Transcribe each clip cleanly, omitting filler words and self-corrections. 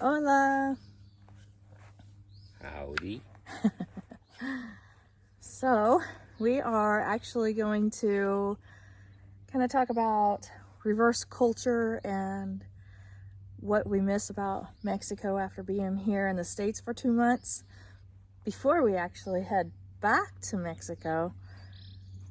Hola. Howdy. So, we are actually going to kind of talk about reverse culture and what we miss about Mexico after being here in the States for 2 months before we actually head back to Mexico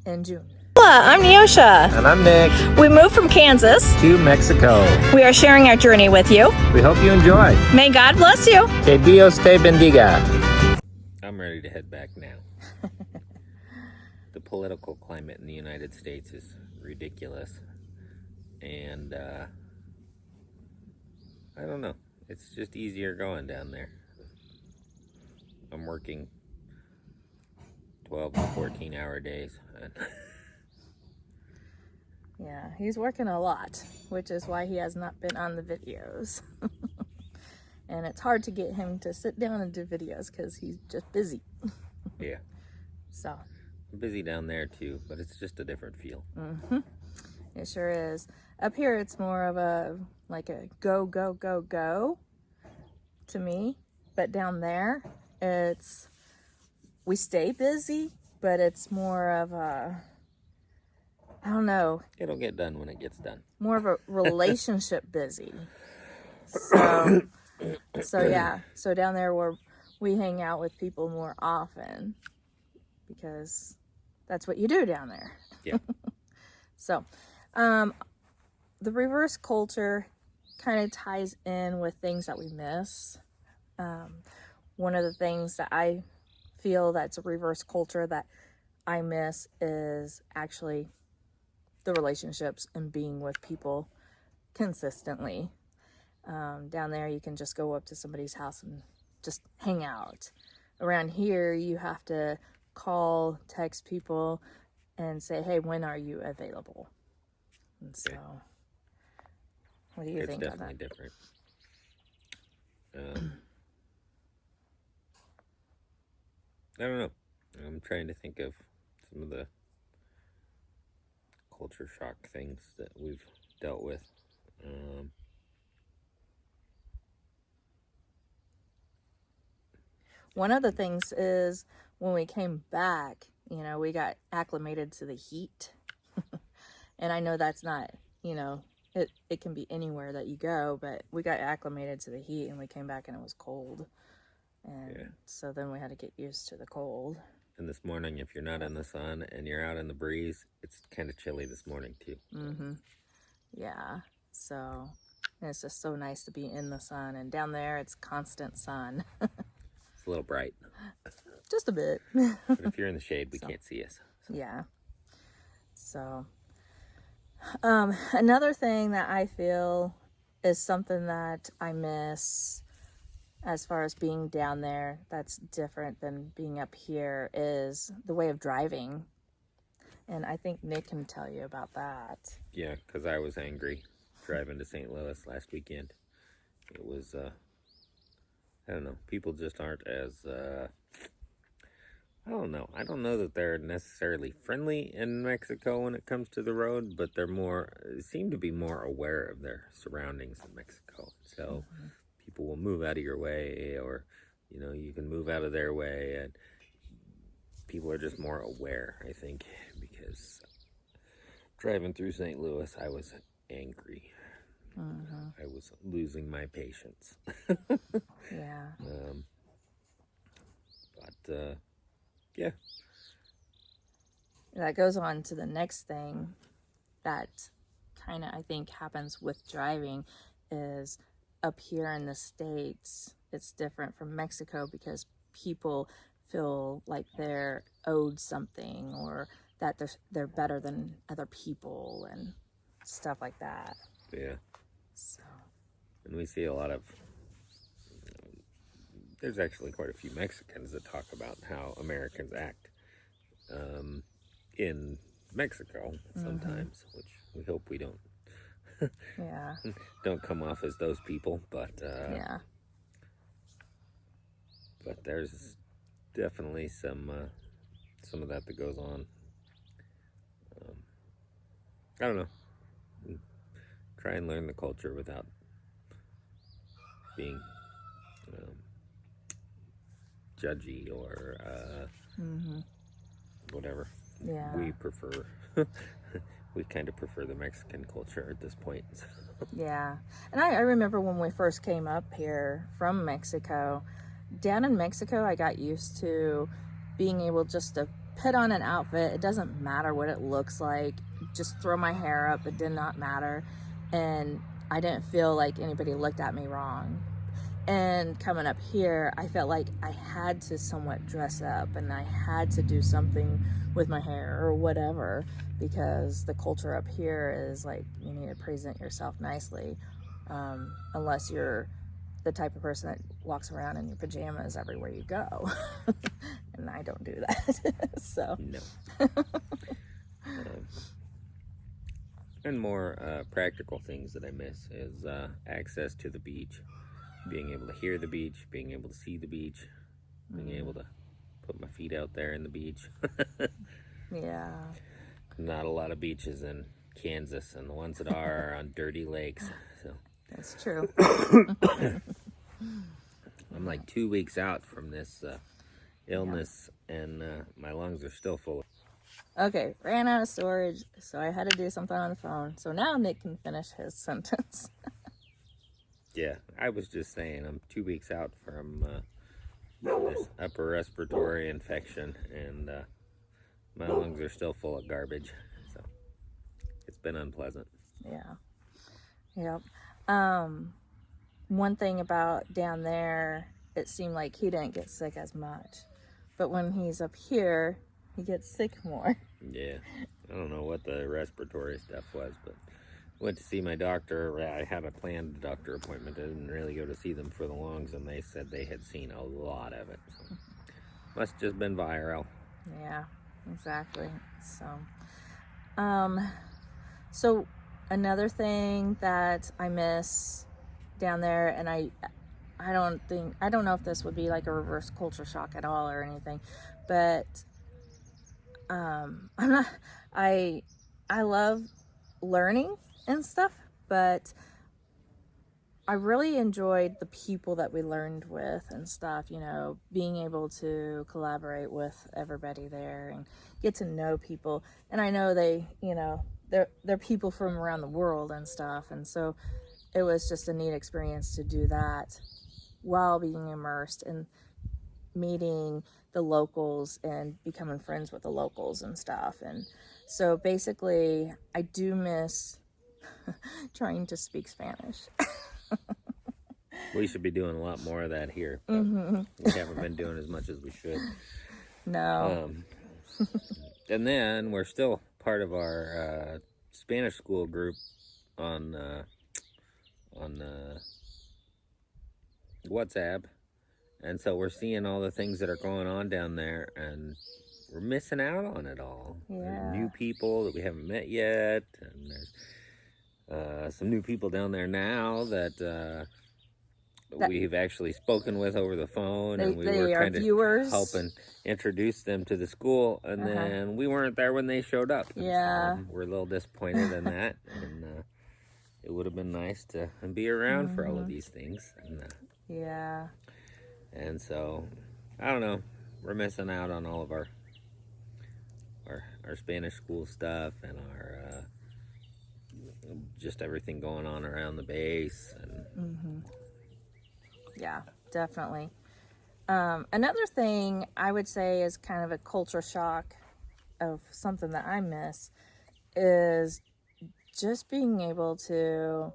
in June. Hola, I'm Neosha. And I'm Nick. We moved from Kansas To Mexico. We are sharing our journey with you. We hope you enjoy. May God bless you. Que Dios te bendiga. I'm ready to head back now. The political climate in the United States is ridiculous. And, I don't know. It's just easier going down there. I'm working 12 to 14 hour days. Yeah, he's working a lot, which is why he has not been on the videos. And it's hard to get him to sit down and do videos because he's just busy. Yeah. So. I'm busy down there too, but it's just a different feel. Mm-hmm. It sure is. Up here, it's more of a, like a go, go, go, go to me. But down there, we stay busy, but it's more of a, I don't know. It'll get done when it gets done. More of a relationship busy. So yeah. So down there we hang out with people more often because that's what you do down there. Yeah. So, the reverse culture kind of ties in with things that we miss. One of the things that I feel that's a reverse culture that I miss is actually the relationships and being with people consistently. Down there, you can just go up to somebody's house and just hang out. Around here, you have to call, text people, and say, hey, when are you available? And so, what do you think of that? It's definitely different. I don't know. I'm trying to think of some of the culture shock things that we've dealt with. One of the things is when we came back, we got acclimated to the heat. And I know that's not, it can be anywhere that you go, but we got acclimated to the heat and we came back and it was cold. And so then we had to get used to the cold. And this morning, if you're not in the sun and you're out in the breeze, it's kind of chilly this morning too. Mm-hmm. Yeah. So and it's just so nice to be in the sun. And down there, it's constant sun. It's a little bright. Just a bit. But if you're in the shade, we can't see us. So. Yeah. So, another thing that I feel is something that I miss as far as being down there that's different than being up here is the way of driving. And I think Nick can tell you about that. Yeah, because I was angry driving to St. Louis last weekend. It was, I don't know, people just aren't as, I don't know. I don't know that they're necessarily friendly in Mexico when it comes to the road, but seem to be more aware of their surroundings in Mexico. So people will move out of your way, or, you can move out of their way, and people are just more aware, I think, because driving through St. Louis, I was angry. I was losing my patience. Yeah. Yeah. That goes on to the next thing that kind of, I think, happens with driving is up here in the States, it's different from Mexico because people feel like they're owed something or that they're better than other people and stuff like that. Yeah. So. And we see a lot of, there's actually quite a few Mexicans that talk about how Americans act in Mexico sometimes, which we hope we don't don't come off as those people, but but there's definitely some of that goes on. I don't know. We try and learn the culture without being um, judgy or whatever. Yeah. We prefer, we kind of prefer the Mexican culture at this point. So. Yeah. And I remember when we first came up here from Mexico, down in Mexico, I got used to being able just to put on an outfit. It doesn't matter what it looks like. Just throw my hair up. It did not matter. And I didn't feel like anybody looked at me wrong. And coming up here, I felt like I had to somewhat dress up and I had to do something with my hair or whatever, because the culture up here is like, you need to present yourself nicely, unless you're the type of person that walks around in your pajamas everywhere you go. And I don't do that. So No. And more practical things that I miss is access to the beach, being able to hear the beach, being able to see the beach, being able to put my feet out there in the beach. yeah. Not a lot of beaches in Kansas, and the ones that are on dirty lakes. So That's true. I'm like 2 weeks out from this illness, and my lungs are still full. Okay, ran out of storage, so I had to do something on the phone. So now Nick can finish his sentence. Yeah, I was just saying I'm 2 weeks out from this upper respiratory infection, and my lungs are still full of garbage. So it's been unpleasant. Yeah. Yep. One thing about down there, it seemed like he didn't get sick as much. But when he's up here, he gets sick more. Yeah, I don't know what the respiratory stuff was, but went to see my doctor. I had a planned doctor appointment. I didn't really go to see them for the lungs, and they said they had seen a lot of it. So, must just been viral. Yeah, exactly. So another thing that I miss down there, and I don't know if this would be like a reverse culture shock at all or anything, but I love learning and stuff, but I really enjoyed the people that we learned with and stuff, being able to collaborate with everybody there and get to know people. And I know they're people from around the world and stuff. And so it was just a neat experience to do that while being immersed and meeting the locals and becoming friends with the locals and stuff. And so basically I do miss trying to speak Spanish. We should be doing a lot more of that here. But we haven't been doing as much as we should. No. And then we're still part of our Spanish school group on WhatsApp. And so we're seeing all the things that are going on down there, and we're missing out on it all. Yeah. There's new people that we haven't met yet, and there's some new people down there now that we've actually spoken with over the phone, and we were kind of helping introduce them to the school, and then we weren't there when they showed up. Yeah. So we're a little disappointed in that, and it would have been nice to be around for all of these things. And, yeah. And so, I don't know, we're missing out on all of our Spanish school stuff and our just everything going on around the base. And yeah, definitely. Another thing I would say is kind of a culture shock of something that I miss is just being able to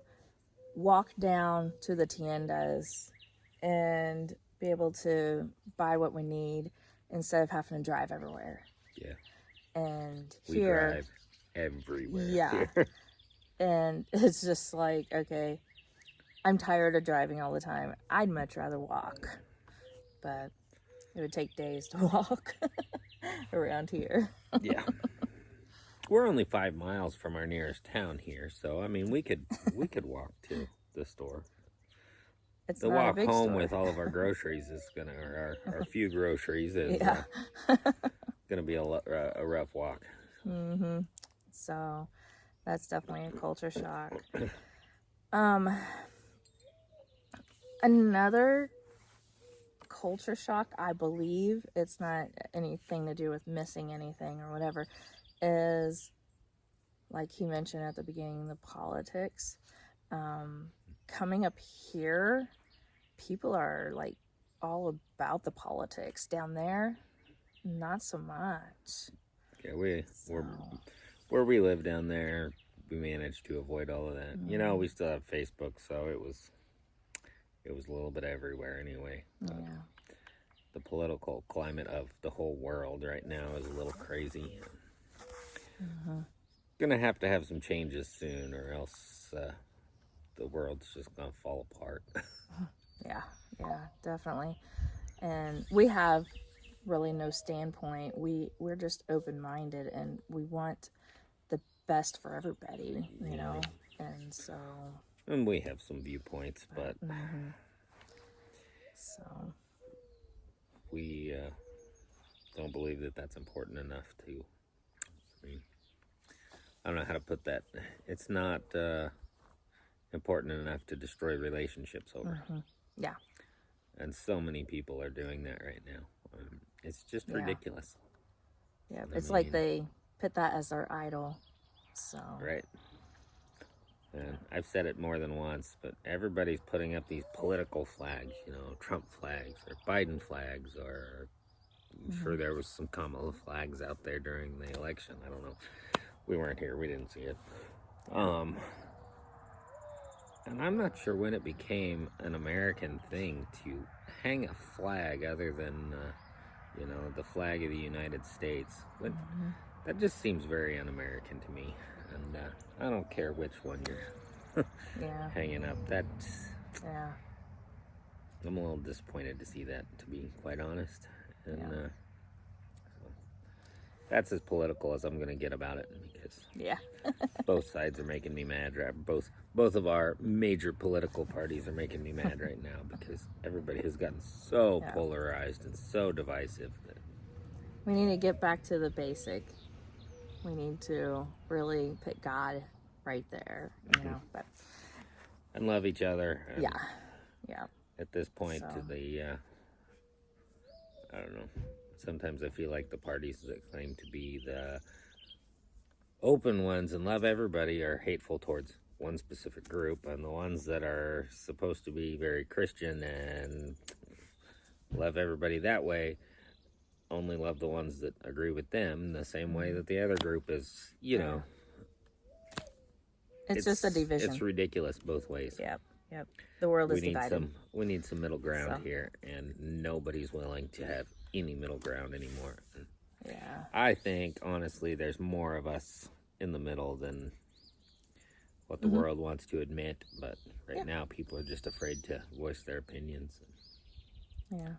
walk down to the tiendas and be able to buy what we need instead of having to drive everywhere. Yeah. And we here, drive everywhere. Yeah. Here. And it's just like, okay, I'm tired of driving all the time. I'd much rather walk. But it would take days to walk around here. Yeah. We're only 5 miles from our nearest town here, so I mean we could walk to the store. It's The not a walk big home store. with all of our groceries is gonna, or our few groceries is Yeah. gonna be a rough walk. So that's definitely a culture shock. Another culture shock, I believe it's not anything to do with missing anything or whatever, is like he mentioned at the beginning, the politics. Coming up here, people are like all about the politics. Down there, not so much. Yeah, we're where we live down there. We managed to avoid all of that. You know, we still have Facebook, so it was a little bit everywhere anyway. Yeah. The political climate of the whole world right now is a little crazy. Gonna have to have some changes soon, or else the world's just gonna fall apart. Yeah, definitely. And we have really no standpoint. We're just open-minded, and we want the best for everybody, you know. And so. And we have some viewpoints, but so we don't believe that that's important enough to. I mean, I don't know how to put that. It's not important enough to destroy relationships over. Yeah. And so many people are doing that right now. It's just ridiculous. Yeah, it's like they put that as their idol. So. Right. And I've said it more than once, but everybody's putting up these political flags, you know, Trump flags or Biden flags, or I'm sure there was some Kamala flags out there during the election. I don't know. We weren't here. We didn't see it. And I'm not sure when it became an American thing to hang a flag other than, you know, the flag of the United States. But that just seems very un-American to me. And I don't care which one you're hanging up. I'm a little disappointed to see that, to be quite honest. And so that's as political as I'm going to get about it, because both sides are making me mad. Both of our major political parties are making me mad right now, because everybody has gotten so polarized and so divisive that we need to get back to the basic. We need to really put God right there, you know. But and love each other. And yeah. At this point, to the I don't know. Sometimes I feel like the parties that claim to be the open ones and love everybody are hateful towards one specific group, and the ones that are supposed to be very Christian and love everybody that way only love the ones that agree with them, the same way that the other group is, you know. It's just a division. It's ridiculous both ways. Yep. The world is divided. We need some middle ground here, and nobody's willing to have any middle ground anymore. Yeah. I think, honestly, there's more of us in the middle than what the world wants to admit, but right now people are just afraid to voice their opinions. Yeah.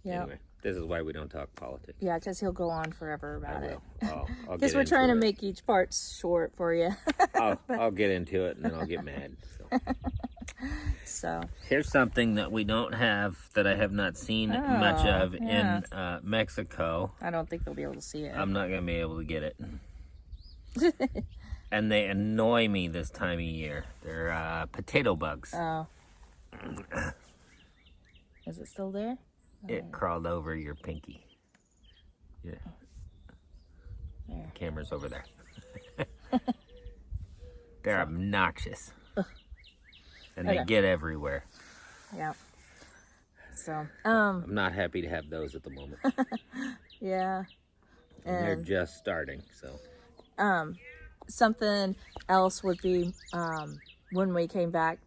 So, anyway, this is why we don't talk politics. Yeah, because he'll go on forever about it. Because we're trying to make each part short for you. I'll get into it, and then I'll get mad. So here's something that we don't have, that I have not seen much of in Mexico. I don't think they'll be able to see it. I'm not going to be able to get it. And they annoy me this time of year. They're potato bugs. Oh. Is it still there? It crawled over your pinky. Yeah. There. Camera's over there. They're obnoxious. And they get everywhere. Yeah. So, I'm not happy to have those at the moment. Yeah. And they're just starting, so. Something else would be, when we came back,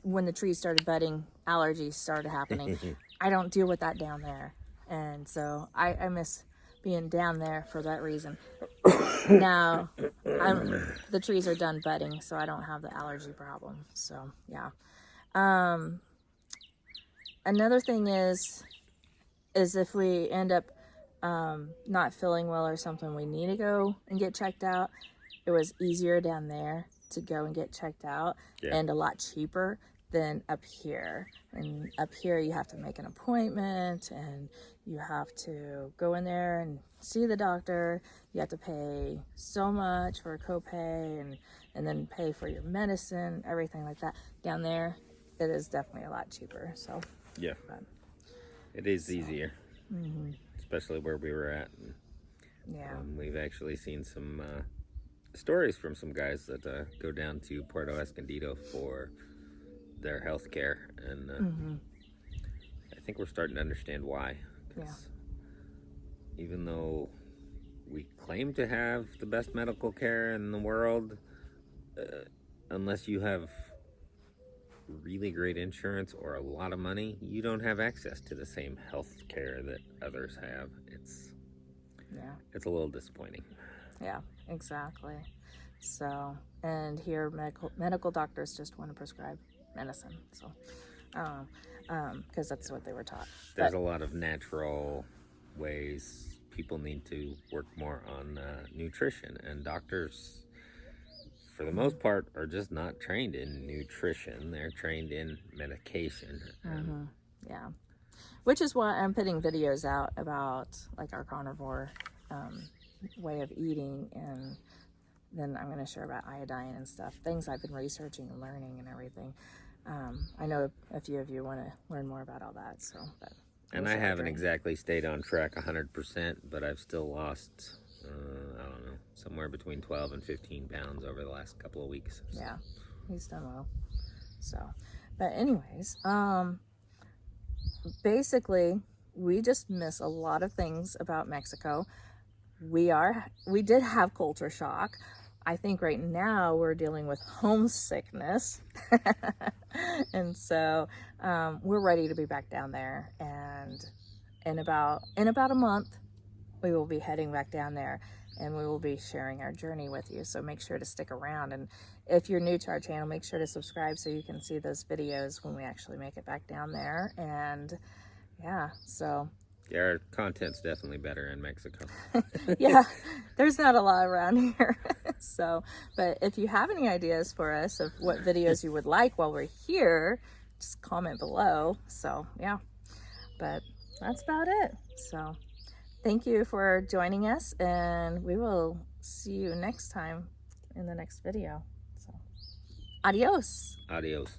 when the trees started budding, allergies started happening. I don't deal with that down there. And so I miss being down there for that reason. Now, the trees are done budding, so I don't have the allergy problem. So, yeah. Another thing is if we end up not feeling well or something, we need to go and get checked out. It was easier down there to go and get checked out and a lot cheaper than up here. And up here you have to make an appointment, and you have to go in there and see the doctor. You have to pay so much for a copay, and then pay for your medicine, everything like that. Down there, it is definitely a lot cheaper. So Yeah, but, it is easier, mm-hmm. especially where we were at. And, Yeah. we've actually seen some stories from some guys that go down to Puerto Escondido for their health care, and Mm-hmm. I think we're starting to understand why. Yeah. Even though we claim to have the best medical care in the world, unless you have really great insurance or a lot of money, you don't have access to the same health care that others have. It's a little disappointing. Yeah, exactly. So, and here medical doctors just want to prescribe medicine. So, because that's what they were taught. There's a lot of natural ways. People need to work more on nutrition, and doctors, for the most part, are just not trained in nutrition. They're trained in medication. Mm-hmm. Yeah, which is why I'm putting videos out about like our carnivore way of eating, and then I'm going to share about iodine and stuff, things I've been researching and learning and everything. I know a few of you want to learn more about all that, so. And I haven't exactly stayed on track 100%, but I've still lost, I don't know, somewhere between 12 and 15 pounds over the last couple of weeks. So. Yeah, he's done well. So, but anyways, basically, we just miss a lot of things about Mexico. We did have culture shock. I think right now we're dealing with homesickness. And so we're ready to be back down there, and in about a month we will be heading back down there, and we will be sharing our journey with you. So make sure to stick around, and if you're new to our channel, make sure to subscribe so you can see those videos when we actually make it back down there. And yeah, so yeah, our content's definitely better in Mexico. yeah, there's not a lot around here. So, but if you have any ideas for us of what videos you would like while we're here, just comment below. So, yeah, but that's about it. So, thank you for joining us, and we will see you next time in the next video. So, adios. Adios.